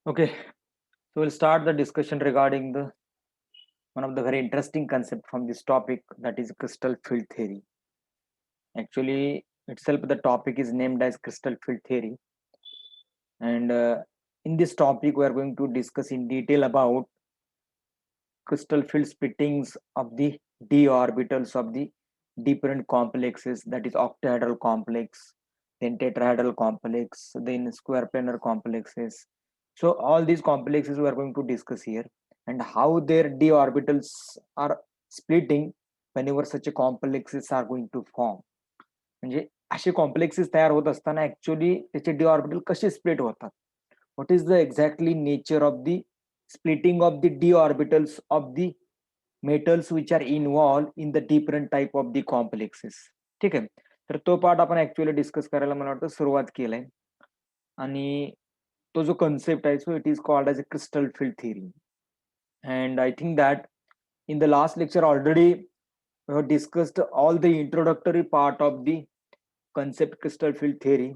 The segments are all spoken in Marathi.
Okay, so we'll start the discussion regarding the one of the very interesting concept from this topic, that is crystal field theory. Actually, itself the topic is named as crystal field theory, and in this topic we are going to discuss in detail about crystal field splittings of the d orbitals of the different complexes, that is octahedral complex, then tetrahedral complex, then square planar complexes. So all these complexes we are going to discuss here, and how their d orbitals are splitting whenever such a complexes are going to form. म्हणजे असे कॉम्प्लेक्सेस तयार होत असताना ऍक्च्युअली त्याचे डी ऑर्बिटल कसे स्प्लिट होतात, what is the exactly nature of the splitting of the d orbitals of the metals which are involved in the different type of the complexes. ठीक आहे, तर तो पार्ट आपण ऍक्च्युअली डिस्कस करायला मला वाटतं सुरुवात केलाय. आणि तो जो कन्सेप्ट आहे, so it is called as a crystal field theory. And I think that in the last lecture already we have discussed all the introductory part of the concept crystal field theory.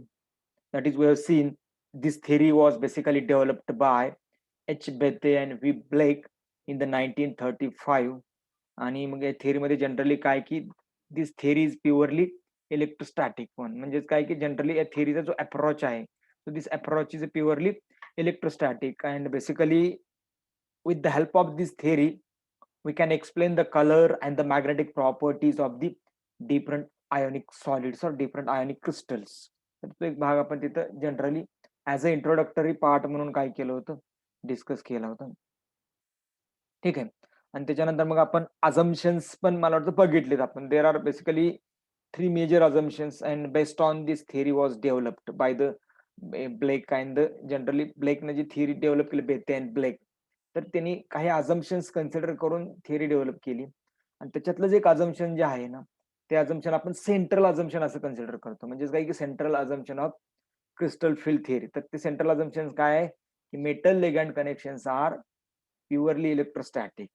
That is, we have seen this theory was basically developed by H. Bethe and V. Blake in the 1935. आणि मग या थेअरीमध्ये जनरली काय की this theory is purely electrostatic one, म्हणजेच काय की जनरली या थेअरीचा जो अप्रोच आहे, so this approach is purely electrostatic. And basically with the help of this theory we can explain the color and the magnetic properties of the different ionic solids or different ionic crystals. तर तो एक भाग आपण तिथं generally as a introductory part म्हणून काय केलं होतं, डिस्कस केलं होतं. ठीक आहे, आणि त्याच्यानंतर मग आपण अजम्पशन्स पण मला वाटतं बघितलेत आपण. There are basically three major assumptions and based on this theory was developed by the Vleck and generally ब्लेकने जी थिअरी डेव्हलप केली, बेथे अँड ब्लेक, तर त्यांनी काही अजम्पशन्स कन्सिडर करून थिअरी डेव्हलप केली. आणि त्याच्यातलं एक अजम्पशन जे आहे ना, ते अजम्पशन आपण सेंट्रल अजम्पशन असं कन्सिडर करतो. म्हणजे काय की central assumption of crystal field theory. तर ते सेंट्रल अजम्पशन काय आहे की metal ligand connections are purely electrostatic.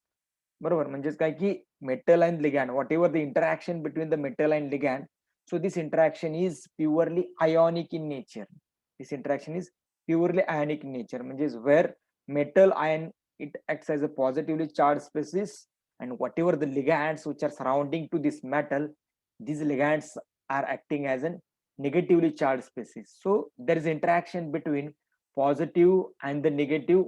बरोबर, म्हणजेच काय की metal and ligand, whatever the interaction between the metal and ligand, so this interaction is purely ionic in nature. This interaction is purely ionic in nature, म्हणजे where metal ion it acts as a positively charged species, and whatever the ligands which are surrounding to this metal, these ligands are acting as a negatively charged species. So there is interaction between positive and the negative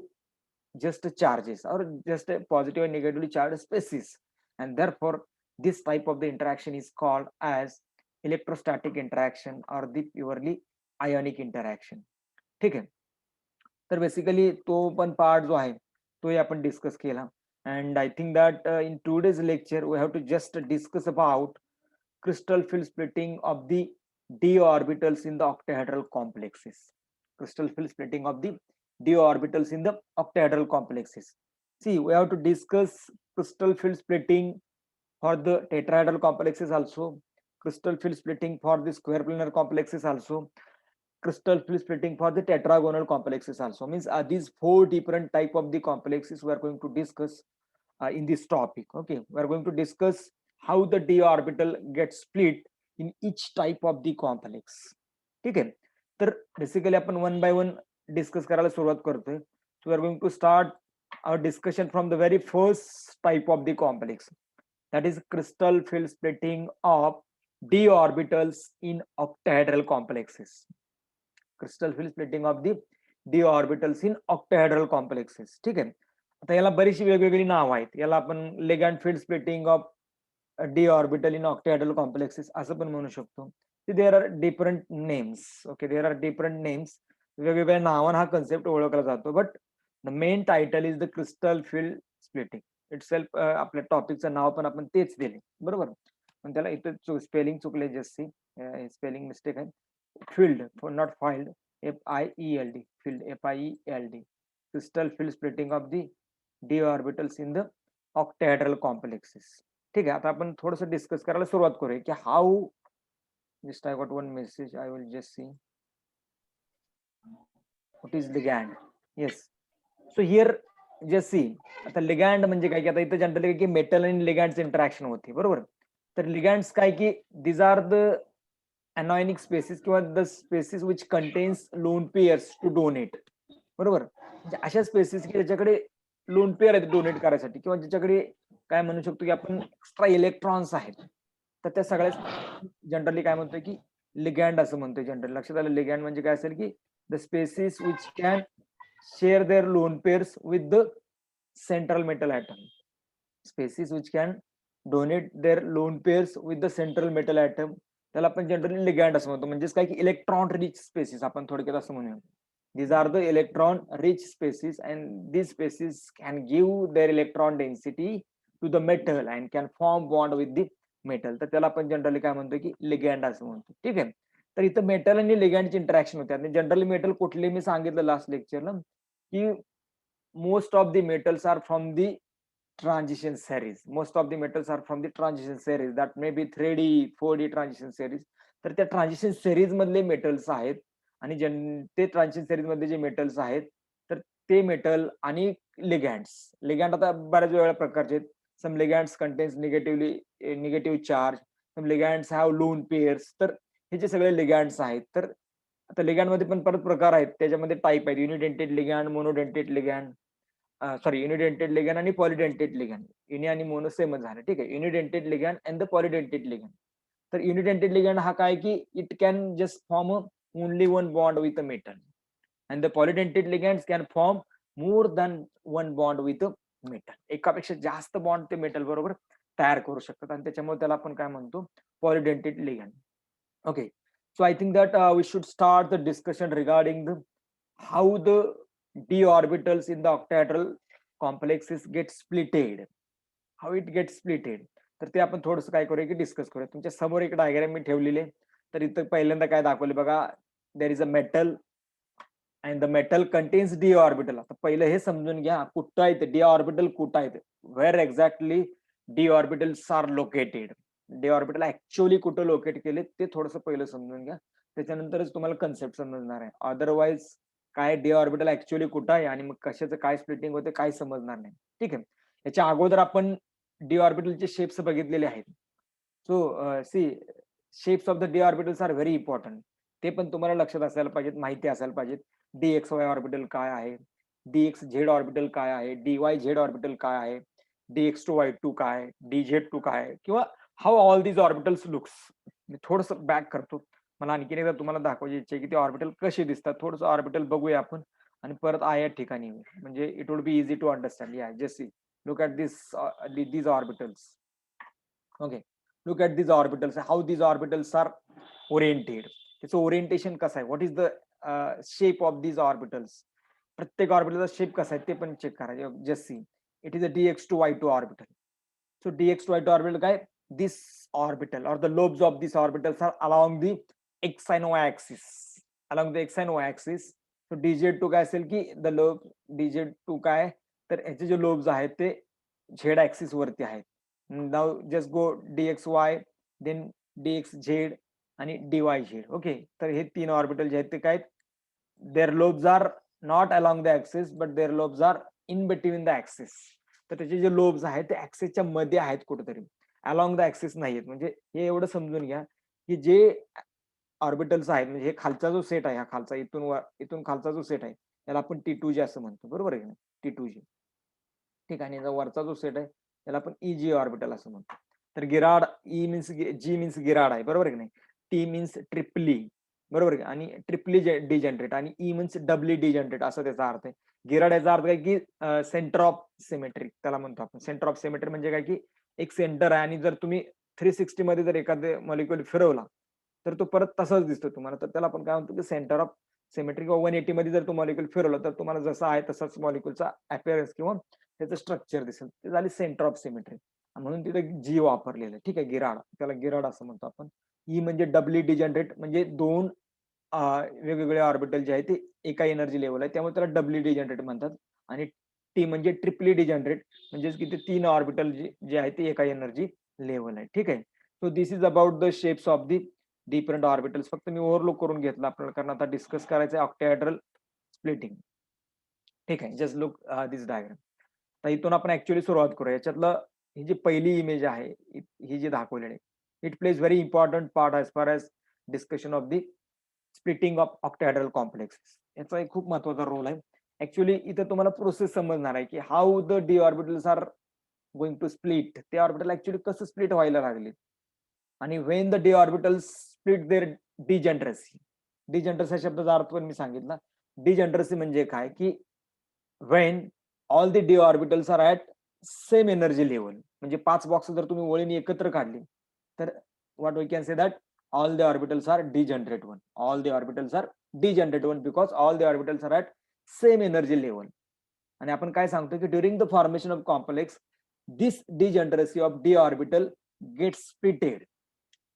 just charges, or just a positive and negatively charged species, and therefore this type of the interaction is called as electrostatic interaction और दी प्युअरली आयोनिक इंटरॅक्शन. ठीक आहे, तर बेसिकली तो पण पार्ट जो आहे तोही आपण डिस्कस केला. And I think that in today's lecture we have to just discuss about crystal field splitting of the d orbitals in the octahedral complexes. Crystal field splitting of the d orbitals in the octahedral complexes. See, we have to discuss crystal field splitting for the tetrahedral complexes also, crystal field splitting for the square planar complexes also, crystal field splitting for the tetragonal complexes also. Means these four different type of the complexes we are going to discuss in this topic. Okay, we are going to discuss how the d orbital gets split in each type of the complex. ठीक आहे, तर बेसिकली आपण वन बाय वन डिस्कस करायला सुरुवात करतोय. So we are going to start our discussion from the very first type of the complex, that is crystal field splitting of d orbitals in octahedral complexes. Crystal field splitting of the d orbitals in octahedral complexes. ठीक आहे, आता याला बरीचशी वेगवेगळी नाव आहेत. याला आपण ligand field splitting of d orbital in octahedral complexes असं पण म्हणू शकतो. There are different names. Okay, there are different names, वेगवेगळ्या नावाने हा कन्सेप्ट ओळखला जातो. But the main title is the crystal field splitting itself. आपल्या टॉपिकचं नाव पण आपण तेच दिले, बरोबर. पण त्याला इथं स्पेलिंग चुकले, जस्ट स्पेलिंग मिस्टेक आहे. Field for not filed, FIELD, field FIELD, crystal field splitting of the d orbitals in the octahedral complexes. ठीक आहे, आता आपण थोडस डिस्कस करायला सुरुवात करूया की how. Just I got one message, I will just see what is ligand. Yes, so here just see. आता लिगॅंड म्हणजे काय की आता इथं जनरली की मेटल आणि लिगॅंडचं इंटरॅक्शन होते, बरोबर. तर लिगॅंड्स काय की these are the anionic species किंवा the species which contains lone pairs to donate, बरोबर. अशा स्पेसिस की ज्याच्याकडे लोन पेअर आहेत डोनेट करायसाठी, किंवा ज्याच्याकडे काय म्हणू शकतो की आपण एक्स्ट्रा इलेक्ट्रॉन्स आहेत, तर त्या सगळ्या जनरली काय म्हणतोय की लिगॅन्ड असं म्हणतोय. जनरली लक्षात आलं, लिगॅन्ड म्हणजे काय असेल की the species which can share their lone pairs with the central metal atom. Species which can donate their lone pairs with the central metal atom, त्याला आपण जनरली लिगॅन्ड असं म्हणतो. म्हणजेच काय की इलेक्ट्रॉन रिच स्पेसिस आपण थोडक्यात असं म्हणूया. These are the electron rich species, and these species can give their electron density to the metal and can form bond with the metal. तर त्याला आपण जनरली काय म्हणतो की लिगॅन्ड असं म्हणतो. ठीक आहे. तर इथं मेटल आणि लिगॅन्डची इंटरॅक्शन होते. आणि जनरली मेटल कुठले मी सांगितलं लास्ट लेक्चरला की most of the metals are from the transition series. Most of the metals are from the transition series. That may be 3D 4D transition series. तर त्या ट्रान्झिशन सिरीज मधले मेटल्स आहेत, आणि ते ट्रान्झिशन सिरीज मधले जे मेटल्स आहेत, तर ते मेटल आणि लिगॅन्ड आता बऱ्याच वेगळ्या प्रकारचे आहेत. Some ligands contains negative charge, some ligands have lone pairs. तर हे जे सगळे लिगॅन्ड्स आहेत, तर आता लिगॅन्ड मध्ये पण परत प्रकार आहेत. त्याच्यामध्ये टाईप आहेत: युनिडेंटेड लिगॅन्ड, मोनोडेंटेड लिगॅन्ड, सॉरी युनिडेंटेड लिगॅन्ड आणि पॉलिडेंटेड लिगॅन्ड. युनि आणि मोनो सेमच झालं. ठीक आहे. Unidentate ligand and the polydentate ligand. तर युनिडेंटेड लिगॅन्ड हा काय की it can just form only one bond with a metal, and the polydentate ligands can form more than one bond with a metal. एकापेक्षा जास्त बॉन्ड ते मेटल बरोबर तयार करू शकतात, आणि त्याच्यामुळे त्याला आपण काय म्हणतो, पॉलिडेंटेड लिगॅन्ड. Okay, so I think that we should start the discussion regarding how the d orbitals in the octahedral complexes get splitted, how it gets splitted. तर ते आपण थोडंसं काय करूया की डिस्कस करूया. तुमच्या समोर एक डायग्राम मी ठेवलेली आहे. तर इथं पहिल्यांदा काय दाखवले बघा, there is a metal and the metal contains D orbital. आता पहिलं हे समजून घ्या, कुठं आहे ते डी ऑर्बिटल, कुठं आहे ते, where exactly D orbitals are located. D orbital actually कुठं लोकेट केले ते थोडंसं पहिलं समजून घ्या, त्याच्यानंतरच तुम्हाला कन्सेप्ट समजणार आहे. अदरवाईज काय डी ऑर्बिटल ऍक्च्युअली कुठं आहे आणि मग कशाचं काय स्प्लिटिंग होते काय समजणार नाही. ठीक आहे. याच्या अगोदर आपण डी ऑर्बिटलचे शेप्स बघितलेले आहेत. So see, shapes of the D orbitals are very important. ते पण तुम्हाला लक्षात असायला पाहिजेत, माहिती असायला पाहिजेत. डी एक्स वाय ऑर्बिटल काय आहे, डी एक्स झेड ऑर्बिटल काय आहे, डी वाय झेड ऑर्बिटल काय आहे, d x two y two काय, डी झेड टू काय, किंवा how all these orbitals looks. मी थोडस बॅक करतो, मला आणखीन एकदा तुम्हाला दाखवायची इच्छा आहे की ते ऑर्बिटल कसे दिसतात. थोडंसं ऑर्बिटल बघूया आपण आणि परत या ठिकाणी म्हणजे it would be easy to understand. या just see, look at these orbitals. Okay, look at these orbitals, how these orbitals are oriented. त्याचं ओरिएंटेशन कसं आहे, what is the shape of these orbitals. प्रत्येक ऑर्बिटलचा शेप कसा आहे ते पण चेक करायचं. Just see, it is a dx to y2 orbital. So dx to y2 orbital काय, this orbital or the lobes of these orbitals are along the x and y axis, along the x and y axis. So dz2 काय असेल की the lobe dz2 काय, तर याचे जे लोब्स आहेत ते z ऍक्सिस वरती आहेत. Now just go dxy, then dxz आणि dyz. ओके, तर हे तीन ऑर्बिटल जे आहेत ते काय, their lobes are not along the axis but their lobes are in between the axis. तर त्याचे जे लोब्स आहेत ते ऍक्सिसच्या मध्ये आहेत कुठेतरी, अलॉंग द ऍक्सिस नाहीयेत. म्हणजे हे एवढं समजून घ्या की जे ऑर्बिटल्स आहेत, म्हणजे हे खालचा जो सेट आहे, हा खालचा इथून खालचा जो सेट आहे त्याला आपण T2G असं म्हणतो, बरोबर आहे ना, T2G. ठीक आहे. आणि वरचा जो सेट आहे त्याला आपण EG ऑर्बिटल असं म्हणतो. तर गिराड, ई मीन्स जी मीन्स गिराड आहे, बरोबर आहे की नाही, टी मीन्स ट्रिपली, बरोबर आहे, आणि ट्रिपली डिजनरेट, आणि ई मीन्स डबली डिजनरेट असं त्याचा अर्थ आहे. गिराड याचा अर्थ काय की सेंटर ऑफ सिमेट्री त्याला म्हणतो आपण. सेंटर ऑफ सिमेट्री म्हणजे काय की एक सेंटर आहे, आणि जर तुम्ही 360 मध्ये जर एखादे मॉलिक्युल फिरवला तर तो परत तसाच दिसतो तुम्हाला. तर त्याला आपण काय म्हणतो की सेंटर ऑफ सिमेट्री. किंवा 180 मध्ये जर तो मॉलिक्युल फिरवला तर तुम्हाला जसा आहे तसाच मॉलिक्युलचा अपीअरन्स किंवा त्याचं स्ट्रक्चर दिसेल. ते झाली सेंटर ऑफ सिमेट्री, म्हणून तिथे जी वापरलेलं आहे. ठीक आहे, गिराड, त्याला गिराड असं म्हणतो आपण. ई म्हणजे डबली डिजनरेट, म्हणजे दोन वेगवेगळे ऑर्बिटल जे आहे ते एका एनर्जी लेवल आहे, त्यामुळे त्याला डबली डिजनरेट म्हणतात. आणि टी म्हणजे ट्रिपली डिजनरेट, म्हणजे की ते तीन ऑर्बिटल जे आहे ते एका एनर्जी लेवल आहे. ठीक आहे. So this is about the shapes of the different orbitals. फक्त मी ओव्हरलुक करून घेतला आपल्याला, कारण आता डिस्कस करायचं आहे ऑक्टॅहेड्रल स्प्लिटिंग. ठीक आहे, जस्ट लुक दिस डायग्राम. तर इथून आपण ऍक्च्युअली सुरुवात करूया. याच्यातलं ही जी पहिली इमेज आहे, ही जी दाखवलेली आहे, it plays very important part as far as discussion of the splitting of octahedral complex. याचा एक खूप महत्वाचा रोल आहे. ऍक्च्युली इथं तुम्हाला प्रोसेस समजणार आहे की how the D orbitals are going to split. ते ऑर्बिटल ऍक्च्युली कसं स्प्लिट व्हायला लागले आणि when the D orbitals split their degeneracy. Degeneracy शब्दाचा अर्थ पण मी सांगितला. डिजनरसी म्हणजे काय की when all the D orbitals are at same energy level. म्हणजे 5 बॉक्स जर तुम्ही ओळीने एकत्र काढली तर what we can say that all the orbitals are degenerate one. All the orbitals are degenerate one because all the orbitals are at same energy level. आणि आपण काय सांगतो की during the formation of complex this degeneracy of d orbital gets splitted.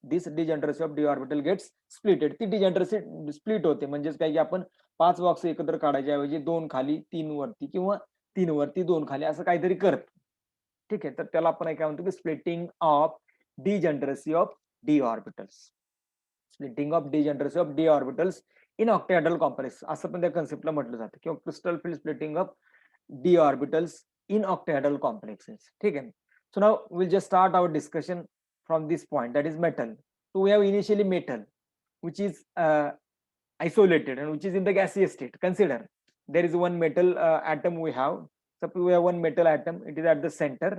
This degeneracy of d orbital gets splitted. ती डिजनरसी स्प्लिट होते. म्हणजेच काय की आपण 5 बॉक्स एकत्र काढायच्या ऐवजी 2 खाली 3 वरती किंवा 3 वरती 2 खाली असं काहीतरी करतो. ठीक आहे. तर त्याला आपण काय म्हणतो की splitting of degeneracy of d orbitals. Splitting of degeneracy of d orbitals in octahedral complex असं पण त्या कन्सेप्टला म्हटलं जातं किंवा crystal field splitting of d orbitals in octahedral complexes. ठीक आहे. So now we'll just start our discussion from this point, that is metal. So we have initially metal which is isolated and which is in the gaseous state. Consider there is one metal atom we have. Suppose we have one metal atom, it is at the center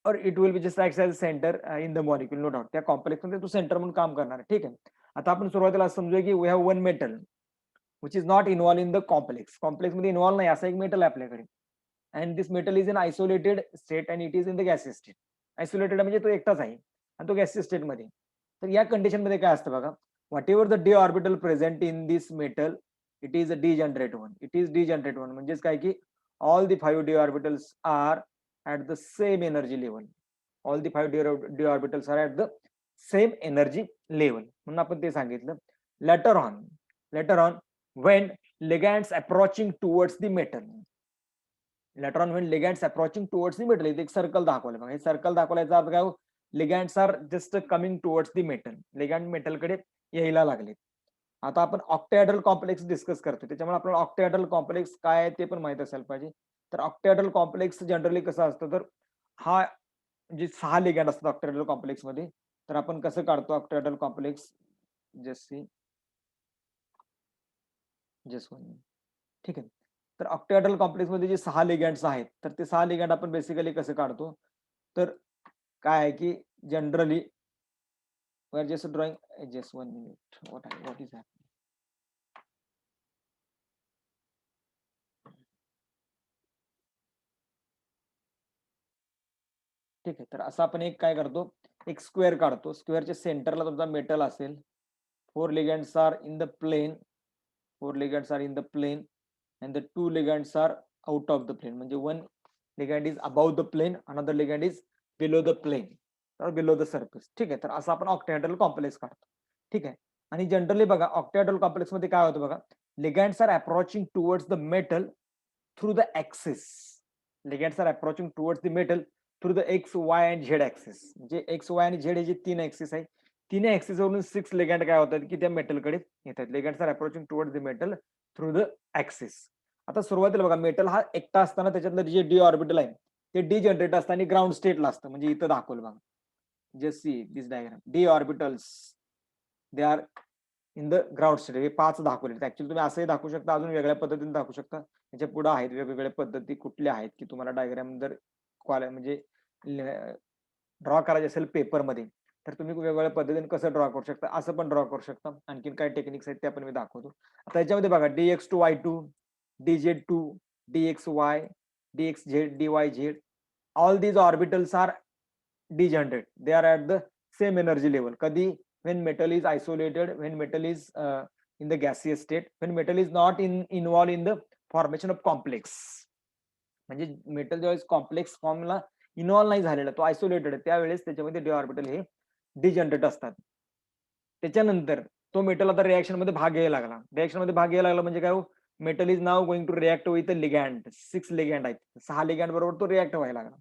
or it will be just acts as a center in the molecule, no doubt. त्या कॉम्प्लेक्स मध्ये तो सेंटर म्हणून काम करणार आहे. ठीक आहे. आता आपण सुरुवातीला समजूया की we have one metal which is not involve in the complex. Complex मध्ये इन्व्हॉल्व नाही असा एक मेटल आहे आपल्याकडे. And this metal is in isolated state and it is in the gaseous state. Isolated म्हणजे तो एकटाच आहे आणि तो गॅसियस स्टेट मध्ये. तर या कंडिशन मध्ये काय असतं बघा, whatever the D orbital present in this metal it is a degenerate one. It is degenerate one म्हणजेच काय की all the 5 D orbitals are at the same energy level. All the 5 d orbitals are at the same energy level. म्हणून आपण ते सांगितलं. Later on when ligands approaching towards the metal. Later on when ligands approaching towards the metal, इथे एक सर्कल दाखवलं बघा. हे सर्कल दाखवल्याचा अर्थ काय? Ligands are just coming towards the metal. Ligand मेटलकडे यायला लागले. आता आपण ऑक्टॅहेड्रल कॉम्प्लेक्स डिस्कस करतो, त्याच्यामुळे आपल्याला ऑक्टॅहेड्रल कॉम्प्लेक्स काय आहे ते पण माहित असायला पाहिजे. तर ऑक्टॅहेड्रल कॉम्प्लेक्स जनरली कसं असतं, तर हा जे 6 लिगँड असतात ऑक्टॅहेड्रल कॉम्प्लेक्स मध्ये. तर आपण कसं काढतो ऑक्टॅहेड्रल कॉम्प्लेक्स, जस्ट ठीक आहे. तर ऑक्टॅहेड्रल कॉम्प्लेक्स मध्ये जे 6 लिगँड्स आहेत, तर ते 6 लिगँड आपण बेसिकली कसं काढतो, तर काय आहे की generally we are just drawing just 1 minute. What is happening? ठीक आहे. तर असं आपण एक काय करतो, एक स्क्वेअर काढतो. स्क्वेअरच्या सेंटरला तुमचा मेटल असेल. 4 ligands are in the plane. 4 ligands are in the plane and the 2 ligands are out of the plane. म्हणजे one ligand is above the plane, another ligand is below the plane or below the surface. ठीक आहे. तर असं आपण ऑक्टॅहेड्रल कॉम्प्लेक्स काढतो. ठीक आहे. आणि जनरली बघा ऑक्टॅहेड्रल कॉम्प्लेक्स मध्ये काय होतं बघा, ligands are approaching towards the metal through the axis. Ligands are approaching towards the metal through the x, y and z axis. म्हणजे x, y आणि z हे जे 3 ऍक्सिस आहे, तिन्ही ऍक्सिस वरून 6 लिगँड काय होतात की त्या मेटलकडे येतात. Ligands are approaching towards the metal through the axis. आता सुरुवातीला बघा मेटल हा एकटा असताना त्याच्यातलं जे डी ऑर्बिटल आहे ते डी जनरेट असताना ग्राउंड स्टेटला असतं. म्हणजे इथं दाखवलं बघा, just see this diagram. D orbitals they are in the ground state. हे 5 दाखवले. ऍक्च्युअली तुम्ही असंही दाखवू शकता, अजून वेगळ्या पद्धतीने दाखवू शकता. त्याच्या पुढे आहेत वेगवेगळ्या पद्धती कुठल्या आहेत की तुम्हाला डायग्राम जर म्हणजे ड्रॉ करायचे असेल पेपरमध्ये, तर तुम्ही वेगवेगळ्या पद्धतीने कसं ड्रॉ करू शकता, असं पण ड्रॉ करू शकता. आणखीन काय टेक्निक्स आहेत ते पण मी दाखवतो. आता याच्यामध्ये बघा dx2y2, dz2, dxy, dxz, dyz, all these orbitals are degenerate. They are at the same energy level. कधी when metal is isolated, when metal is in the gaseous state, when metal is not involved in the formation of complex. म्हणजे मेटल ज्यावेळेस कॉम्प्लेक्स फॉर्मला इन्व्हॉल्व नाही झालेला, तो आयसोलेटेड आहे, त्यावेळेस त्याच्यामध्ये डी ऑर्बिटल हे डिजनरेट असतात. त्याच्यानंतर तो मेटल आता रिएक्शन मध्ये भाग घ्यायला लागला. रिएक्शन मध्ये भाग घ्यायला लागला म्हणजे काय, metal is now going to react with ligand. 6 ligand आहेत, 6 लिगँड बरोबर तो रिएक्ट व्हायला लागला.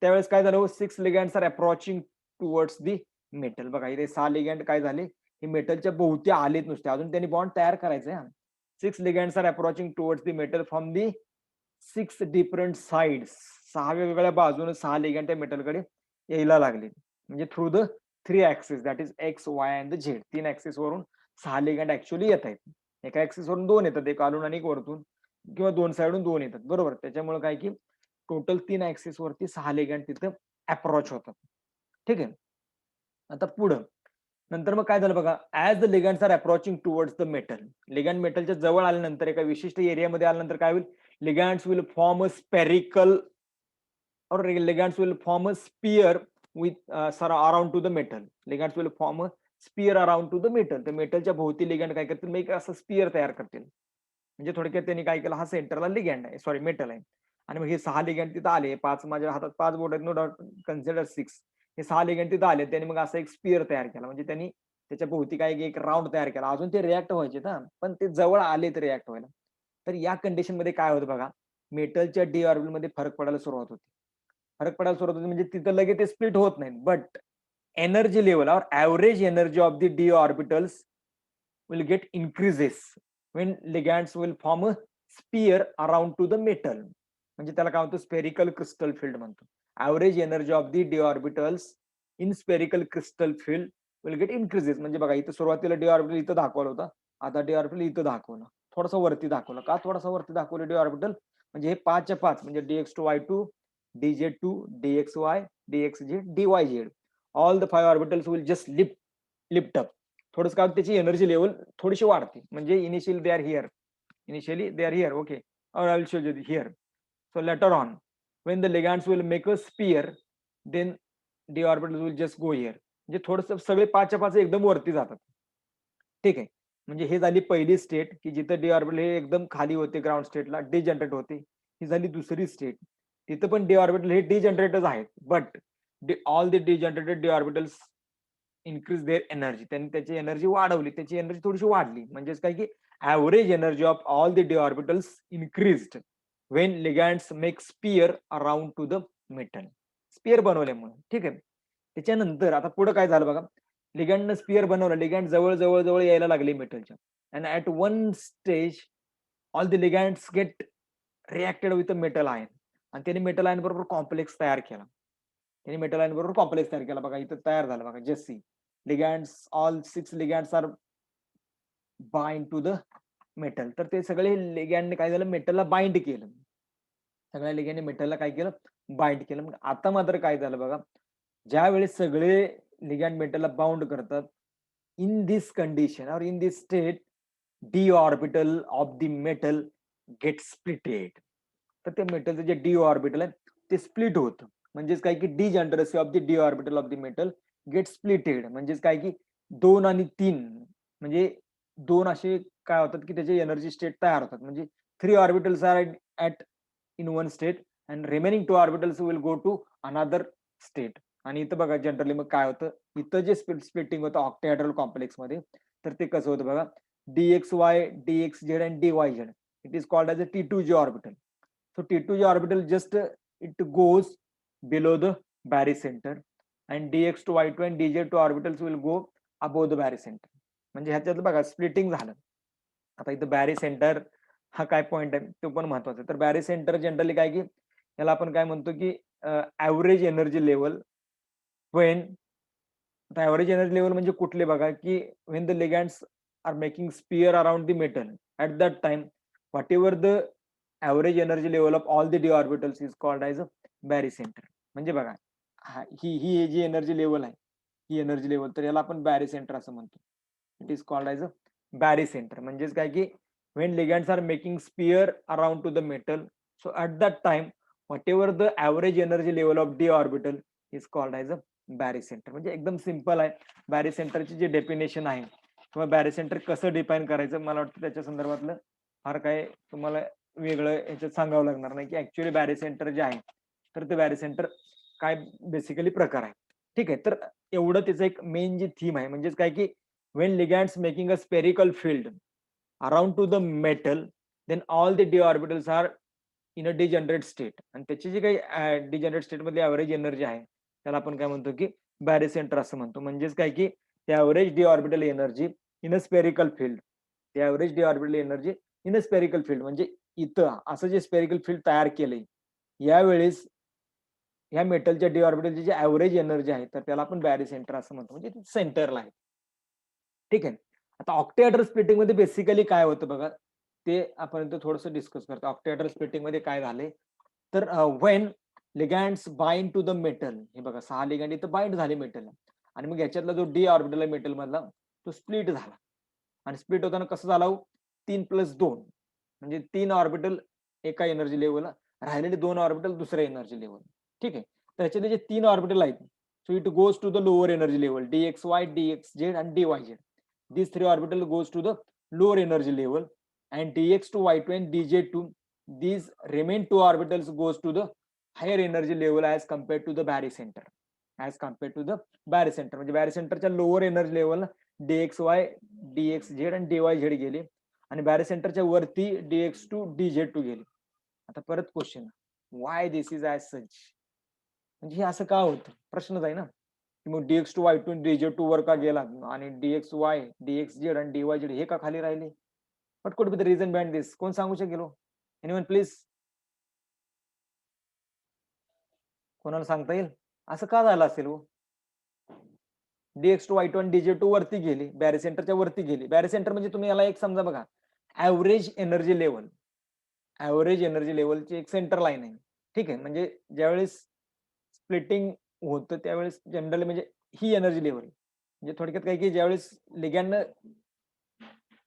त्यावेळेस काय झालं, 6 ligands are approaching towards the metal. बघा इथे 6 लिगँड काय झाले, हे मेटलच्या भोवती आलेत नुसते, अजून त्यांनी बॉन्ड तयार करायचंय. 6 ligands are approaching towards the metal from the 6 different sides. 6 वेगवेगळ्या बाजूने 6 लिगँड त्या मेटलकडे यायला लागले. म्हणजे through the 3 axis, that is x, y and the Z. 3 axis वरून 6 लिगँड ऍक्च्युअली येत आहेत. एका ऍक्सिस वरून 2 येतात, एक खालून आणि एक वरतून. किंवा दोन साइडून दोन येतात बरोबर. त्याच्यामुळे काय की टोटल 3 ऍक्सिस वरती 6 लिगॅंड तिथं अप्रोच होतात. ठीक आहे. आता पुढं नंतर मग काय झालं बघा, as the ligands are approaching towards the metal, ligand मेटलच्या जवळ आल्यानंतर एका विशिष्ट एरियामध्ये आल्यानंतर काय होईल, ligands will form a spherical or ligands will form a sphere with around to the metal. Ligands will form a sphere around to the metal. तर मेटलच्या भोवती लिगॅंड काय करतील, मग एक असं स्पियर तयार करतील. म्हणजे थोडक्यात त्यांनी काय केलं, हा सेंटरला लिगॅंड आहे, सॉरी मेटल आहे, आणि मग हे 6 लिगॅंड तिथं आले. 5 माझ्या हातात 5 बोट आहेत, नो डाऊट, कन्सिडर 6. हे 6 लिगॅंड तिथं आले, त्यांनी मग असा एक स्पियर तयार केला. म्हणजे त्यांनी त्याच्या भोवती काय एक राऊंड तयार केला. अजून ते रिॲक्ट व्हायचे ना, पण ते जवळ आले तर रिॲक्ट व्हायला. तर या कंडिशन मध्ये काय होतं बघा, मेटलच्या डी ऑर्बिटल मध्ये फरक पडायला सुरुवात होते. फरक पडायला सुरुवात होते म्हणजे तिथं लगेच ते स्प्लिट होत नाहीत, बट एनर्जी लेवल और average energy of the D orbitals will get increases when ligands will form a sphere around to the metal. म्हणजे त्याला काय म्हणतो, स्पेरिकल क्रिस्टल फील्ड म्हणतो. Average energy of the D orbitals in spherical crystal field will get increases. म्हणजे बघा इथं सुरुवातीला डी ऑर्बिटल इथं दाखवलं होतं, आता डी ऑर्बिटल इथं दाखवलं, थोडंसं वरती दाखवलं. का थोडंसं वरती दाखवलं डी ऑर्बिटल, म्हणजे हे 5च्या 5 म्हणजे dx2y2 dz2 dxy dxz dyz, all the 5 orbitals will just lift up. थोडंसं काय त्याची एनर्जी लेवल थोडीशी वाढते. म्हणजे initially they are here okay, और I will show you here. So later on when the ligands will make a sphere, then the orbitals will just go here. म्हणजे थोडंसं सगळे 5च्या 5 एकदम वरती जातात. ठीक आहे. म्हणजे हे झाली पहिली स्टेट की जिथं डी ऑर्बिटल हे एकदम खाली होते, ग्राउंड स्टेटला डिजनरेट होते. ही झाली दुसरी स्टेट, तिथं पण डी ऑर्बिटल हे डिजनरेटच आहेत, but all the degenerated D orbitals increase their energy. त्यांनी त्याची एनर्जी वाढवली, त्याची एनर्जी थोडीशी वाढली. म्हणजेच काय की average energy of all the D orbitals increased when ligands make sphere around to the metal. Sphere बनवल्यामुळे. ठीक आहे. त्याच्यानंतर आता पुढे काय झालं बघा, लिगॅंडनं स्पियर बनवलं, लिगॅंड जवळ जवळ जवळ यायला लागले मेटलच्या, and at one stage all the ligands get reacted with metal ion, आणि त्याने मेटल आयन बरोबर कॉम्प्लेक्स तयार केला. त्यांनी मेटल आयन बरोबर कॉम्प्लेक्स तयार केला. बघा इथं तयार झालं बघा, just see ligands, all 6 ligands are bind to the metal. तर ते सगळे लिगॅंडने काय झालं, मेटलला बाइंड केलं. सगळ्या लिगॅंडने मेटलला काय केलं, बाइंड केलं. मग आता मात्र काय झालं बघा, ज्या वेळेस सगळे लिगॅंड मेटलला बाउंड करतात, इन दिस कंडिशन और in this state D orbital of the metal get splitted. तर ते मेटलचं जे डी ऑर्बिटल आहे ते स्प्लिट होतं. म्हणजेच काय की degeneracy of the D orbital of the metal get splitted. म्हणजेच काय की 2 आणि 3 म्हणजे 2 असे काय होतात की त्याचे एनर्जी स्टेट तयार होतात. म्हणजे 3 orbitals are at in one state and remaining 2 orbitals will go to another state. आणि इथं बघा जनरली मग काय होतं, इथं जे स्प्लिटिंग होतं ऑक्टॅहेड्रल कॉम्प्लेक्स मध्ये, तर ते कसं होतं बघा, dxy dxz and dyz, it is called as a T2G orbital. So T2G orbital just it goes below the barycenter, and dx2 y2 and dz2 orbitals will go above the barycenter. म्हणजे ह्याच्यात बघा स्प्लिटिंग झालं. आता इथं बॅरिसेंटर हा काय पॉइंट आहे तो पण महत्वाचा आहे. तर बॅरिसेंटर जनरली काय की याला आपण काय म्हणतो की average energy level when, average energy level म्हणजे कुठले बघा की when the ligands are making sphere around the metal at that time, whatever the average energy level of all the D orbitals is called as a barycentre. म्हणजे बघा ही जी एनर्जी लेवल आहे, ही एनर्जी लेवल, तर याला आपण बॅरिसेंटर असं म्हणतो. It is called as a barycentre. म्हणजेच काय की when ligands are making sphere around to the metal, so at that time whatever the average energy level of d orbital is called as a barycenter. म्हणजे एकदम सिंपल आहे. बॅरिसेंटरची जी डेफिनेशन आहे किंवा बॅरिसेंटर कसं डिफाईन करायचं, मला वाटतं त्याच्या संदर्भातलं फार काय तुम्हाला वेगळं याच्यात सांगावं लागणार नाही की ऍक्च्युअली बॅरिसेंटर जे आहे तर ते बॅरिसेंटर काय बेसिकली प्रकार आहे. ठीक आहे. तर एवढं त्याचं एक मेन जी थीम आहे, म्हणजेच काय की when ligands making a spherical field around to the metal, then all the d orbitals are in a degenerate state. आणि त्याची जी काही डिजनरेट स्टेट मधली ऍव्हरेज एनर्जी आहे त्याला आपण काय म्हणतो की बॅरिसेंटर असं म्हणतो. म्हणजेच काय की average D orbital energy in a spherical field, average D orbital energy in a spherical field, म्हणजे इथं असं जे स्पेरिकल फील्ड तयार केलंय यावेळेस ह्या मेटलच्या डी ऑर्बिटलची जी ऍव्हरेज एनर्जी आहे तर त्याला आपण बॅरिसेंटर असं म्हणतो. म्हणजे सेंटरला आहे. ठीक आहे. आता ऑक्टेहेड्रल स्प्लिटिंग मध्ये बेसिकली काय होतं बघा, ते आपण इथं थोडंसं डिस्कस करतो. ऑक्टॅहेड्रल स्प्लिटिंग मध्ये काय झाले, तर when ligands bind to the metal, हे बघा 6 लिगँड इथं बाइंड झाले मेटल, आणि मग याच्यातला जो डी ऑर्बिटल आहे मेटल मधला तो स्प्लिट झाला. आणि स्प्लिट होताना कसं झाला, 3+2 म्हणजे 3 ऑर्बिटल एका एनर्जी लेवलला, राहिलेले 2 ऑर्बिटल दुसऱ्या एनर्जी लेवल. ठीक आहे. तर याच्यातले जे 3 ऑर्बिटल आहेत, so it goes to the lower energy level, DXY, DXZ and DYZ. These 3 orbital goes to the lower energy level, and DX2, Y2 and DZ2, these remain 2 orbitals goes to the higher energy level as compared to the barycenter. As compared to the barycenter, म्हणजे barycenterच्या lower energy level DXY, DXZ आणि DYZ गेले, आणि barycenterच्या वरती DX2, DZ2 गेले. आता परत question, why this is as such, म्हणजे हे असं का होतं, प्रश्नच आहे ना. मग DX2, Y2 आणि DZ2 वर का गेला, आणि DXY, DXZ आणि DYZ हे का खाली राहिले? What could be the reason behind this? कोण सांगू शकेल? Anyone please? कोणाला सांगता येईल असं का झालं असेल? DX2, Y2 आणि DZ2 वरती गेले, बॅरिसेंटरच्या वरती गेले. बॅरिसेंटर म्हणजे तुम्ही याला एक समजा बघा, average energy level, average energy लेवलची एक सेंटर लाईन आहे. ठीक आहे. म्हणजे ज्यावेळेस स्प्लिटिंग होतं त्यावेळेस जनरली म्हणजे ही एनर्जी लेवल, म्हणजे थोडक्यात काय की ज्यावेळेस लिगँडनं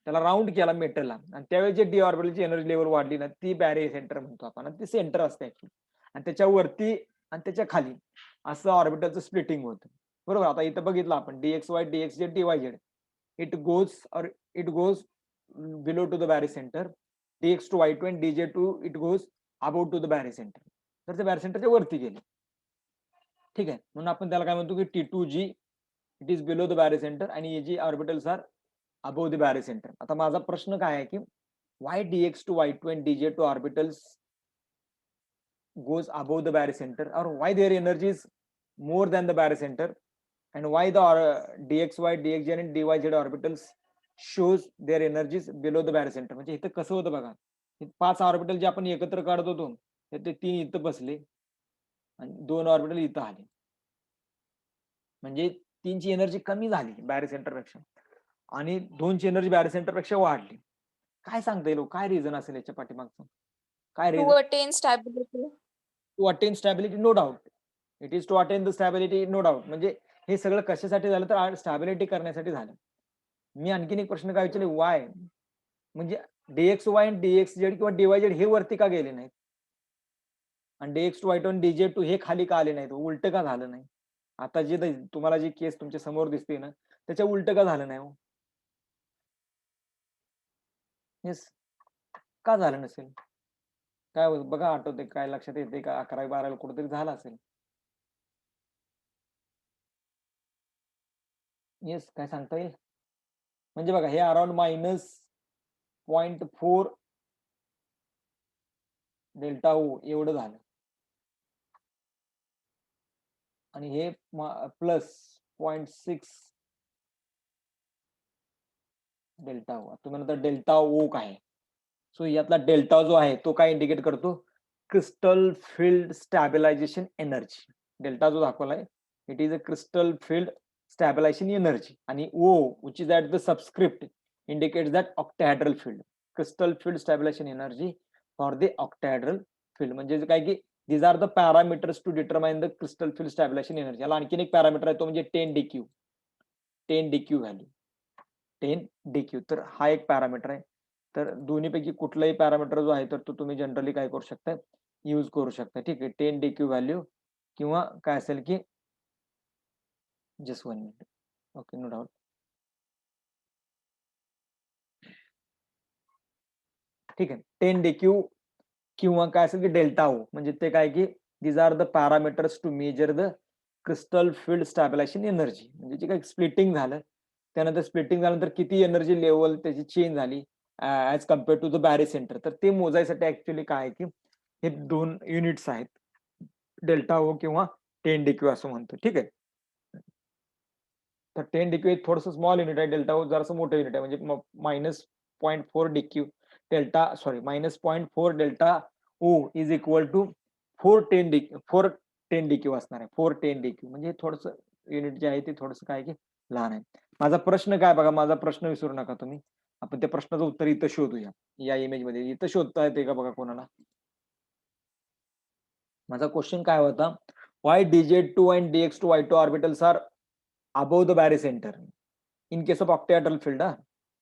त्याला राऊंड केला मेटलला, आणि त्यावेळेस जे डी ऑर्बिटलची एनर्जी लेवल वाढली ना, ती बॅरी सेंटर म्हणतो आपण, आणि ती सेंटर असते ऍक्च्युली. आणि त्याच्या वरती आणि त्याच्या खाली असं ऑर्बिटलचं स्प्लिटिंग होतं. बरोबर. आता इथं बघितलं आपण DXY, DXZ, DYZ, it goes below to the barycentre. DX2, Y2 आणि DZ2 it goes about to the barycentre. तर ते बॅरी सेंटरच्या वरती गेले. ठीक आहे. म्हणून आपण त्याला काय म्हणतो की T2G it is below the barycentre, आणि EG orbitals are above the barycentre. आता माझा प्रश्न काय आहे की why DX2, Y2 and DZ2 orbitals goes above the barycenter, or why their energy is more than the barycenter, and why the DXY, DXZ and DYZ orbitals shows their energies below the barycenter. म्हणजे इथं कसं होतं बघा, 5 ऑर्बिटल जे आपण एकत्र काढत होतो ते 3 इथं बसले आणि 2 ऑर्बिटल इथं आले, म्हणजे 3ची एनर्जी कमी झाली बॅरिसेंटर पेक्षा, आणि 2ची एनर्जी बॅरिसेंटर पेक्षा वाढली. काय सांगता येईल? काय रिझन असेल याच्या पाठीमागचं? काय To reason? attain stability. To attain stability, no doubt. It is to attain the stability, no doubt. म्हणजे हे सगळं कशासाठी झालं, तर स्टॅबिलिटी करण्यासाठी झालं. मी आणखीन एक प्रश्न काय विचारले, वाय, म्हणजे DXY आणि DXZ किंवा DYZ हे वरती का गेले नाहीत, आणि DX2, Y2 आणि DZ2 हे खाली का आले नाहीत? उलट का झालं नाही? आता जे तुम्हाला जी केस तुमच्या समोर दिसते ना, त्याच्या उलट का झालं नाही? येस, का झालं नसेल? काय बघा, आठवते काय, लक्षात येते का? 11वी-12वी कुठेतरी झालं असेल. येस, काय सांगता येईल? म्हणजे बघा, हे अराउंड -0.4 डेल्टा ओ एवढं झालं, आणि हे +0.6 डेल्टा ओ. तुम्ही म्हणता डेल्टा ओ काय? सो यातला डेल्टा जो आहे तो काय इंडिकेट करतो? Crystal field stabilisation energy. Delta जो दाखवलाय, it is a crystal field stabilisation energy, आणि O which is at the subscript indicates that octahedral field, crystal field stabilization energy for the octahedral field. म्हणजे काय की these are the parameters to determine the crystal field stabilization energy. याला आणखीन एक पॅरामीटर आहे, तो म्हणजे 10 DQ व्हॅल्यू, 10 DQ. तर हा एक पॅरामीटर आहे. तर दोन्हीपैकी कुठलाही पॅरामीटर जो आहे तर तो तुम्ही जनरली काय करू शकता, यूज करू शकता. ठीक आहे. 10 DQ व्हॅल्यू, किंवा काय असेल की, just 1 minute, okay, no doubt. ठीक आहे. 10 DQ किंवा काय असेल की डेल्टा ओ, म्हणजे ते काय की these are the parameters to measure the crystal field stabilisation energy. म्हणजे जे काही स्प्लिटिंग झालं, त्यानंतर स्प्लिटिंग झाल्यानंतर किती एनर्जी लेवल त्याची चेंज झाली as compare to the barycentre. तर ते मोजायसाठी ऍक्च्युली काय आहे की हे 2 युनिट्स आहेत, डेल्टा ओ किंवा 10 DQ असं म्हणतो. ठीक आहे. तर 10 DQ एक थोडंसं स्मॉल युनिट आहे, डेल्टा ओ जरासं मोठं युनिट आहे, म्हणजे -0.4 DQ delta, sorry, -0.4 delta O is equal to 410 DQ असणार आहे. 410 DQ म्हणजे थोडंसं युनिट जे आहे ते थोडंसं काय की लहान आहे. माझा प्रश्न काय बघा, माझा प्रश्न विसरू नका तुम्ही. आपण त्या प्रश्नाचं उत्तर इथं शोधूया. या इमेज मध्ये इथं शोधता येते का बघा कोणाला? माझा क्वेश्चन काय होता? Why DZ2 and DX2Y2 orbitals are above the barycenter in case of octahedral field,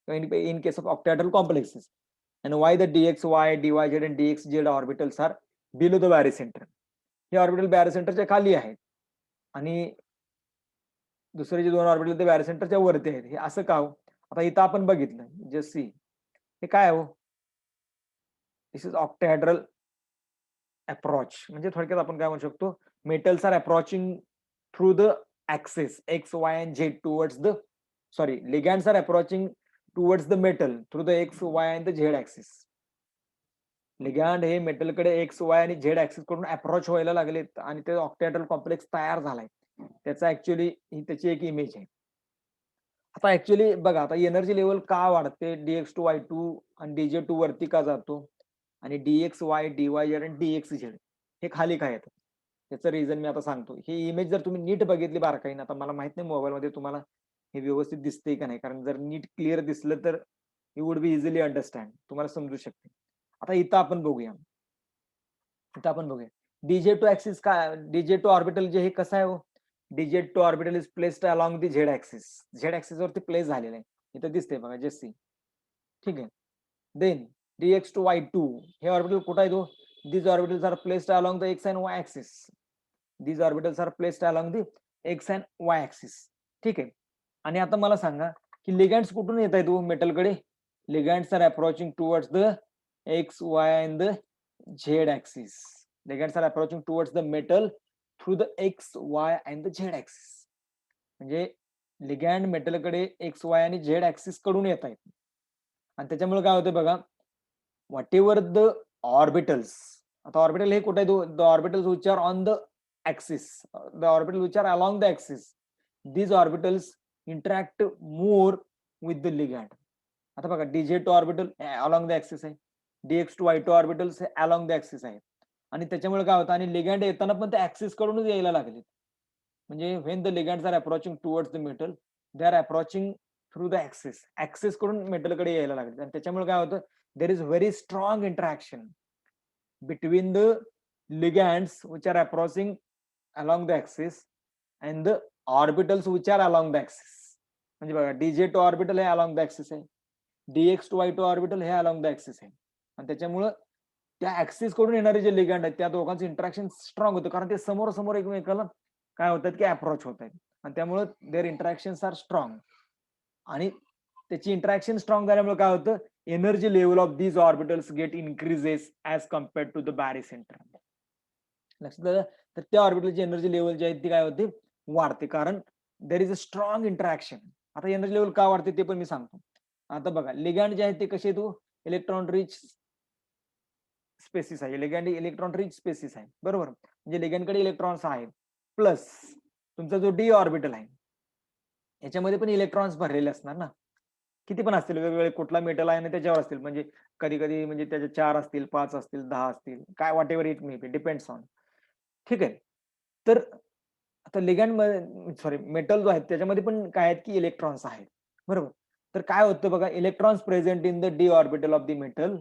in case of octahedral complexes, and why the DXY, DYZ and DXZ orbitals are below the barycenter. हे ऑर्बिटल barycenterच्या खाली आहेत आणि दुसरे जे दोन ऑर्बिटल ते barycenterच्या वरती आहेत. हे असं का हो? आता इथं आपण बघितलं जस्ट सी, हे काय हो? This is octahedral approach. म्हणजे थोडक्यात आपण काय म्हणू शकतो, metals are approaching through the axis x y and z towards the, sorry, ligands are approaching towards the metal through the x y and the z axis. Ligand हे मेटलकडे एक्स वाय आणि झेड ऍक्सिस कडून अप्रोच व्हायला लागलेत आणि ते ऑक्टाहेड्रल कॉम्प्लेक्स तयार झालाय. त्याचा ऍक्च्युअली ही त्याची एक इमेज आहे. आता ऍक्च्युअली बघा, आता एनर्जी लेवल का वाढते, DX2Y2 आणि DZ2 वरती का जातो आणि DXY, DYZ आणि DXZ हे खाली काय येतं? त्याचं रिझन मी आता सांगतो. ही इमेज जर तुम्ही नीट बघितली बारकाईने, आता मला माहित नाही मोबाईल मध्ये तुम्हाला हे व्यवस्थित दिसते का नाही, कारण जर नीट क्लिअर दिसलं तर you would be easily understand, तुम्हाला समजू शकते. आता इथं आपण बघूया, DZ2 ऍक्सिस काय, DZ2 ऑर्बिटल जे हे कसं आहे हो? DZ2 orbital is placed along the z axis. Z axis वरती प्लेस झालेलं आहे. इथं दिसते बघा, जस्ट सी. ठीक आहे. देन DX2Y2 हे ऑर्बिटल कुठं आहे तो? These orbitals are placed along the x and y axis. These orbitals are placed along the x and y axis. ठीक आहे. आणि आता मला सांगा की लिगॅंड्स कुठून येत आहेत मेटलकडे? Ligands are approaching towards the x y and the z axis. Ligands are approaching towards the metal through the x y and the z axis. म्हणजे लिगॅंड मेटलकडे एक्स वाय आणि झेड ऍक्सिस कडून येत आहेत. आणि त्याच्यामुळे काय होतं बघा, व्हॉट एव्हर द ऑर्बिटल्स, आता ऑर्बिटल हे कुठे आहे? The orbitals which are on the axis, the orbital which are along the axis, these orbitals interact more with the ligand. आता बघा, DZ2 orbital along the axis आहे, DX2Y2 orbitals along the axis आहे. आणि त्याच्यामुळे काय होतं, आणि लिगॅंड येताना पण त्या ऍक्सिस कडूनच यायला लागले. म्हणजे when the ligands are approaching towards the metal, they are approaching through the axis. Axis कडून मेटलकडे यायला लागले. आणि त्याच्यामुळे काय होतं, there is very strong interaction between the ligands which are approaching along the axis and the orbitals which are along the axis. म्हणजे बघा, DZ2 ऑर्बिटल हे along the axis आहे, DX2Y2 ऑर्बिटल हे along the axis आहे. आणि त्याच्यामुळं त्या ऍक्सिस कडून येणारे जे लिगॅंड आहेत त्या दोघांचं इंटरॅक्शन स्ट्रॉंग होतं, कारण ते समोर समोर एकमेकाला काय होतात की अप्रोच होत आहेत. आणि त्यामुळे देअर इंटरॅक्शन्स आर स्ट्रॉंग. आणि त्याची इंटरॅक्शन स्ट्रॉंग झाल्यामुळे काय होतं, energy level of these orbitals get increases as compared to the barycentre. लक्षात आलं? तर त्या ऑर्बिटलची एनर्जी लेवल जी आहे ती काय होते, वाढते, कारण there is a strong interaction. आता एनर्जी लेवल का वाढते ते पण मी सांगतो. आता बघा, लिगॅंड जे आहे ते कसे, तो इलेक्ट्रॉन रिच स्पेसिस आहे. लिगॅंड इलेक्ट्रॉन रिच स्पेसिस आहे, बरोबर. म्हणजे लिगॅंडकडे इलेक्ट्रॉन्स आहेत, प्लस तुमचा जो डी ऑर्बिटल आहे याच्यामध्ये पण इलेक्ट्रॉन्स भरलेले असणार ना. किती पण असतील, वेगवेगळे कुठला मेटल आहे ना त्याच्यावर असतील. म्हणजे कधी कधी म्हणजे त्याचे 4 असतील, 5 असतील, 10 असतील, काय what ever it may be, depends on. ठीक आहे. तर आता लिगॅंड, सॉरी, मेटल जो आहे त्याच्यामध्ये पण काय आहेत की इलेक्ट्रॉन्स आहेत, बरोबर. तर काय होतं बघा, electrons present in the D orbital of the metal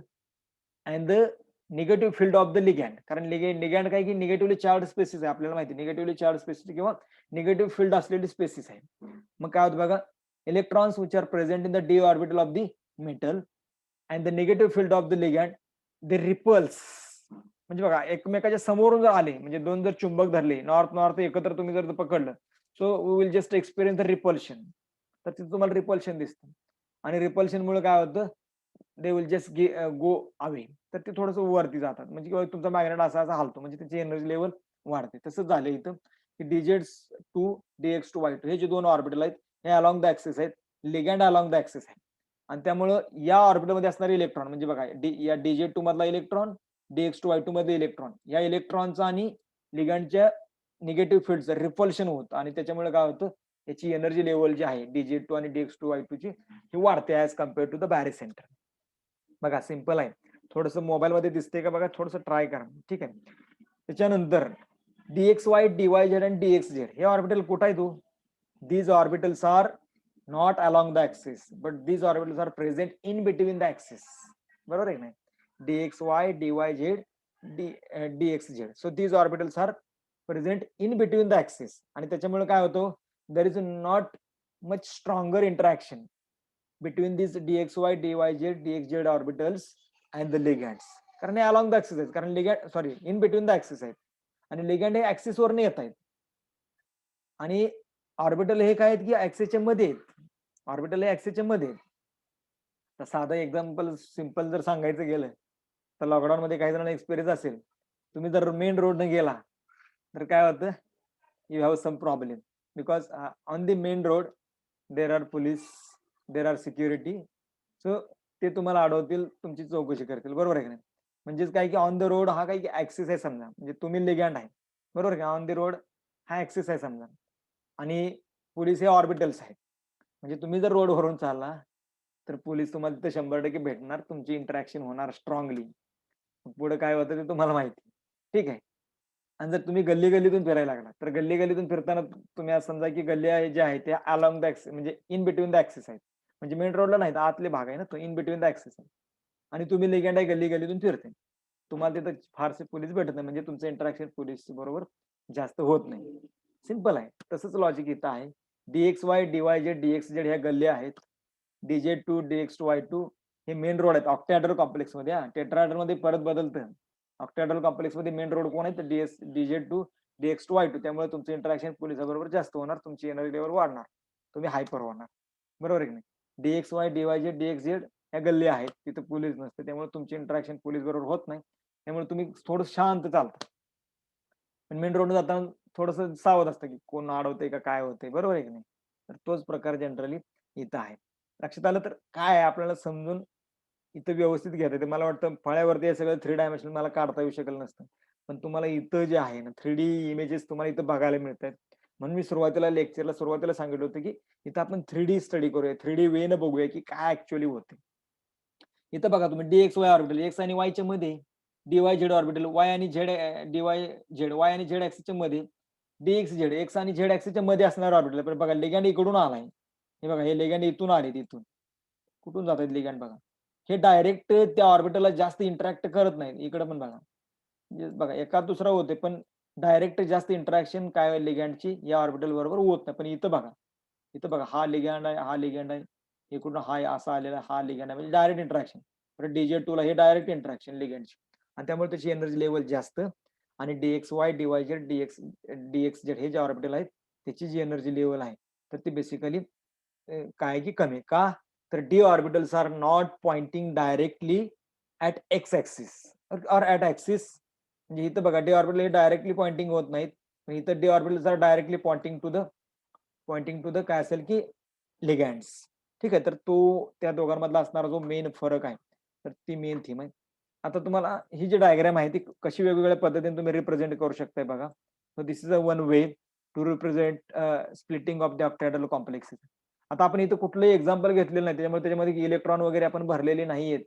and the negative field of the ligand. कारण लिगॅंड काय की निगेटिव्हली चार्ज स्पेसिस आहे, आपल्याला माहिती, निगेटिव्हली चार्ज स्पेसिस किंवा निगेटिव्ह फील्ड असलेली स्पेसिस आहे. मग काय होतं बघा, electrons which are present in the d orbital of the metal and the negative field of the ligand, they repulse. म्हणजे बघा, एकमेकाच्या समोरून जर आले, म्हणजे दोन जर चुंबक धरले नॉर्थ नॉर्थ एकत्र तुम्ही जर पकडलं, so we will just experience the repulsion. तर तिथे तुम्हाला रिपल्शन दिसतं. आणि रिपल्शन मुळे काय होतं, they will just go away. तर ते थोडंसं वरती जातात, म्हणजे किंवा तुमचा मॅग्नेट असा असा हालतो, म्हणजे त्याची एनर्जी लेवल वाढते. तसंच झालं इथं की DZ2 DX2Y2 हे जे दोन ऑर्बिटल आहेत हे अलॉंग द ऍक्सिस आहेत, लिगॅंड अलॉंग द ऍक्सिस आहे. आणि त्यामुळं या ऑर्बिटलमध्ये असणारे इलेक्ट्रॉन, म्हणजे बघा, या DZ2 मधला इलेक्ट्रॉन, DX2Y2 मध्ये इलेक्ट्रॉन, या इलेक्ट्रॉनचा आणि लिगॅंडच्या निगेटिव्ह फील्डचं रिपल्शन होतं. आणि त्याच्यामुळे काय होतं, याची एनर्जी लेवल जी आहे DZ2 आणि DX2Y2 ची ही वाढते ऍज कम्पेअर्ड टू द बॅरिसेंटर. बघा, सिंपल आहे. थोडंसं मोबाईल मध्ये दिसते का बघा, थोडंसं ट्राय करा. ठीक आहे. त्याच्यानंतर DXY, DYZ आणि DXZ हे ऑर्बिटल कुठं आहे तो? These orbitals are not along the axis, but these orbitals are present in between the axis. बरोबर आहे की नाही? dx y dy z dx z. So these orbitals are present in between the axis. आणि त्याच्यामुळे काय होतं, there is not much stronger interaction between this dxy dyz dxz orbitals and the ligands. कारण हे अलॉंग द ऍक्सिस आहेत, कारण ligand sorry in between the axis आहेत आणि लिगँड हे ऍक्सिस वरने येत आहेत. आणि ऑर्बिटल हे काय आहेत की ऍक्सिसच्या मध्ये आहेत. ऑर्बिटल हे ऍक्सिसच्या मध्ये आहेत. तर साधं एक्झाम्पल सिम्पल जर सांगायचं गेलं तर लॉकडाऊन मध्ये काही जणांना एक्सपिरियन्स असेल, तुम्ही जर मेन रोडने गेला तर काय होतं, you have some problem because on the main road there are police, there are security. So ते तुम्हाला अडवतील, तुमची चौकशी करतील. बरोबर आहे की नाही? म्हणजेच काय की ऑन द रोड हा काही ऍक्सिस आहे समजा, म्हणजे तुम्ही लिगँड आहे. बरोबर आहे का? ऑन द रोड हा ऍक्सिस आहे समजा आणि पोलीस हे ऑर्बिटल्स आहेत. म्हणजे तुम्ही जर रोडवरून चालला तर पोलीस तुम्हाला तिथे 100% भेटणार, तुमची इंटरॅक्शन होणार स्ट्रॉंगली. पुढे काय होतं ते तुम्हाला माहिती. ठीक आहे. आणि जर तुम्ही गल्ली गल्लीतून फिरायला लागला तर गल्ली गल्लीतून फिरताना तुम्ही असं समजा की गल्ली जे आहे ते अलॉंग द ऍक्सिस म्हणजे इन बिटवीन द ऍक्सिस आहेत. म्हणजे मेन रोडला नाही, आतले भाग आहे ना तो, इन बिटवीन द ऍक्सिस आहे. आणि तुम्ही लिगँड आहे, गल्ली गल्लीतून फिरते, तुम्हाला तिथं फारसे पोलीस भेटत नाही, म्हणजे तुमचं इंटरॅक्शन पोलीस बरोबर जास्त होत नाही. सिंपल आहे. तसंच लॉजिक इथं आहे. dxy dyz dxz ह्या गल्ल्या आहेत. dz2 dx2 y2 हे मेन रोड आहेत ऑक्टॅड्रल कॉम्प्लेक्स मध्ये. टेट्राहेड्रल मध्ये परत बदलतं. ऑक्टॅड्रल कॉम्प्लेक्स मध्ये मेन रोड कोण आहे? dz2 dx2 y2. त्यामुळे तुमचं इंटरॅक्शन पोलिसाबरोबर जास्त होणार, तुमची एनर्जी लेवल वाढणार, तुम्ही हायपर होणार. बरोबर आहे की नाही? dxy dyz dxz ह्या गल्ली आहेत, तिथे पोलीस नसते, त्यामुळे तुमची इंटरॅक्शन पोलीस बरोबर होत नाही, त्यामुळे तुम्ही थोडं शांत चालता. पण मेन रोड जाताना थोडस सावध असतं की कोण अडवतंय का काय होतंय. बरोबर आहे की नाही? तर तोच प्रकार जनरली इथं आहे. लक्षात आलं? तर काय आहे आपल्याला समजून इथं व्यवस्थित घेता येते. मला वाटतं फळ्यावरती हे सगळं 3 डायमेन्शन मला काढता येऊ शकलं नसतं, पण तुम्हाला इथं जे आहे ना 3D इमेजेस तुम्हाला इथं बघायला मिळत आहेत. म्हणून मी सुरुवातीला सांगितलं होतं की इथं आपण 3D स्टडी करूया, 3D वे न बघूया की काय ऍक्च्युअली होते. इथं बघा तुम्ही dxy ऑर्बिटल एक्स आणि वायच्या मध्ये, dyz ऑर्बिटल वाय आणि झेड dy वाय आणि झेड ऍक्सिसच्या मध्ये, dxz एक्स आणि झेड ऍक्सिसच्या मध्ये असणार ऑर्बिटल. पण बघा लिगँड इकडून आलाय, हे बघा हे लिगँड इथून आले, इथून कुठून जात आहेत लिगँड बघा. हे डायरेक्ट त्या ऑर्बिटलला जास्त इंटरॅक्ट करत नाहीत. इकडे पण बघा, म्हणजे बघा एका दुसरा होते, पण डायरेक्ट जास्त इंटरॅक्शन काय लिगँडची या ऑर्बिटल बरोबर होत नाही. पण इथं बघा हा लिगँड आहे, हा लिगँड आहे, इकडून हा असा आलेला हा लिगँड आहे, म्हणजे डायरेक्ट इंटरॅक्शन. dz2 ला हे डायरेक्ट इंटरॅक्शन लिगँडची, आणि त्यामुळे त्याची एनर्जी लेवल जास्त. आणि dxy dyz dxz हे जे ऑर्बिटल आहेत त्याची जी एनर्जी लेवल आहे तर ती बेसिकली काय की कमी. का? तर d orbitals are not pointing directly at x axis or at axis. म्हणजे इथं बघा डी ऑर्बिटल हे डायरेक्टली पॉइंटिंग होत नाहीत, पण इथं d orbitals are directly pointing to the काय असेल की लिगँड्स. ठीक आहे. तर तो त्या दोघांमधला असणारा जो मेन फरक आहे तर ती मेन थीम आहे. आता तुम्हाला ही जी डायग्राम आहे ती कशी वेगवेगळ्या पद्धतीने तुम्ही रिप्रेझेंट करू शकताय बघा. So this is a one way to represent splitting of the octahedral complexes. आता आपण इथं कुठलंही एक्झाम्पल घेतलेलं नाही, त्याच्यामुळे त्याच्यामध्ये इलेक्ट्रॉन वगैरे आपण भरलेले नाहीयेत.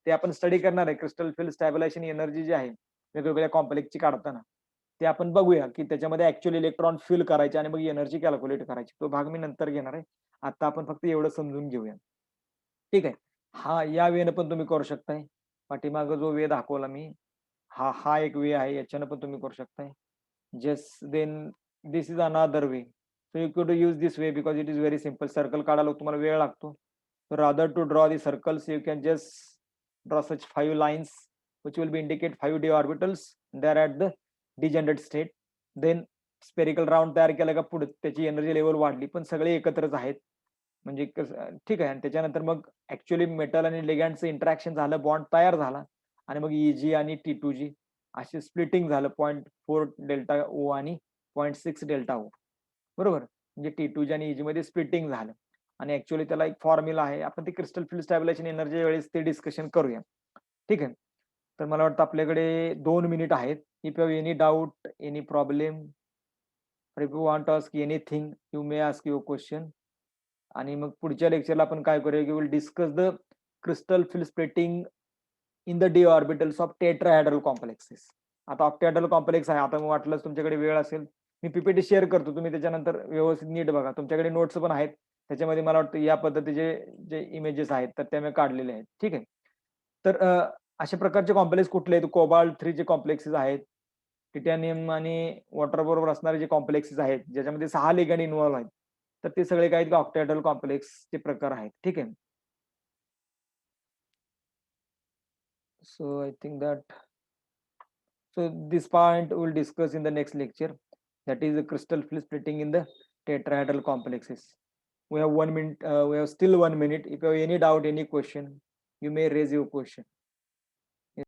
ते आपण स्टडी करणार आहे. क्रिस्टल फील्ड स्टॅबिलायझेशन एनर्जी जी आहे वेगवेगळ्या कॉम्प्लेक्सची काढताना ते आपण बघूया की त्याच्यामध्ये ऍक्च्युअली इलेक्ट्रॉन फिल करायचे आणि मग एनर्जी कॅल्क्युलेट करायची. तो भाग मी नंतर घेणार आहे. आता आपण फक्त एवढं समजून घेऊया. ठीक आहे. हा या वेनं पण तुम्ही करू शकताय. पाठीमाग जो वे दाखवला मी, हा एक वे आहे, याच्यानं पण तुम्ही करू शकताय. Just then this is another way. So you could use this way because it is very simple. Circle काढायला तुम्हाला वेळ लागतो. Rather to draw the circles you can just draw such 5 lines which will be indicate 5d orbitals. They are at the degenerate state. Then spherical round तयार केला का पुढे त्याची एनर्जी लेवल वाढली, पण सगळे एकत्रच आहेत. म्हणजे ठीक आहे. आणि त्याच्यानंतर मग ऍक्च्युअली मेटल आणि लिगँडचं इंटरॅक्शन झालं, बॉन्ड तयार झाला, आणि मग Eg आणि T2G असे स्प्लिटिंग झालं 0.4 डेल्टा ओ आणि 0.6 डेल्टा ओ. बरोबर. म्हणजे T2G आणि Eg मध्ये स्प्लिटिंग झालं. आणि ऍक्च्युअली त्याला एक फॉर्म्युला आहे, आपण ते क्रिस्टल फील्ड स्टॅबिलायझेशन एनर्जी वेळेस ते डिस्कशन करूया. ठीक आहे. तर मला वाटतं आपल्याकडे 2 मिनिट आहेत. If you have any doubt, any problem, if you want ask anything you may ask your question. आणि मग पुढच्या लेक्चरला आपण काय करूया की will discuss the crystal field splitting in the D orbitals of tetrahedral complexes. आता ऑक्टॅहेड्रल कॉम्प्लेक्स आहे. आता मग वाटलंच तुमच्याकडे वेळ असेल मी पीपीटी शेअर करतो, तुम्ही त्याच्यानंतर व्यवस्थित नीट बघा. तुमच्याकडे नोट्स पण आहेत, त्याच्यामध्ये मला वाटतं या पद्धतीचे जे इमेजेस आहेत तर त्या मी काढलेले आहेत. ठीक आहे. तर अशा प्रकारचे कॉम्प्लेक्स कुठले आहेत? कोबाल्ट 3 जे कॉम्प्लेक्सेस आहेत, टिटॅनियम आणि वॉटर बरोबर असणारे जे कॉम्प्लेक्सेस आहेत, ज्याच्यामध्ये 6 लिगँड इन्व्हॉल्व आहेत. तर ते सगळे काय आहेत ऑक्टॅहेड्रल कॉम्प्लेक्सचे प्रकार आहेत. ठीक आहे. So I think that this point we'll discuss in the next lecture. That is the crystal splitting in the tetrahedral complexes. We have 1 minute. We have still 1 minute. If you have any doubt, any question, you may raise your question.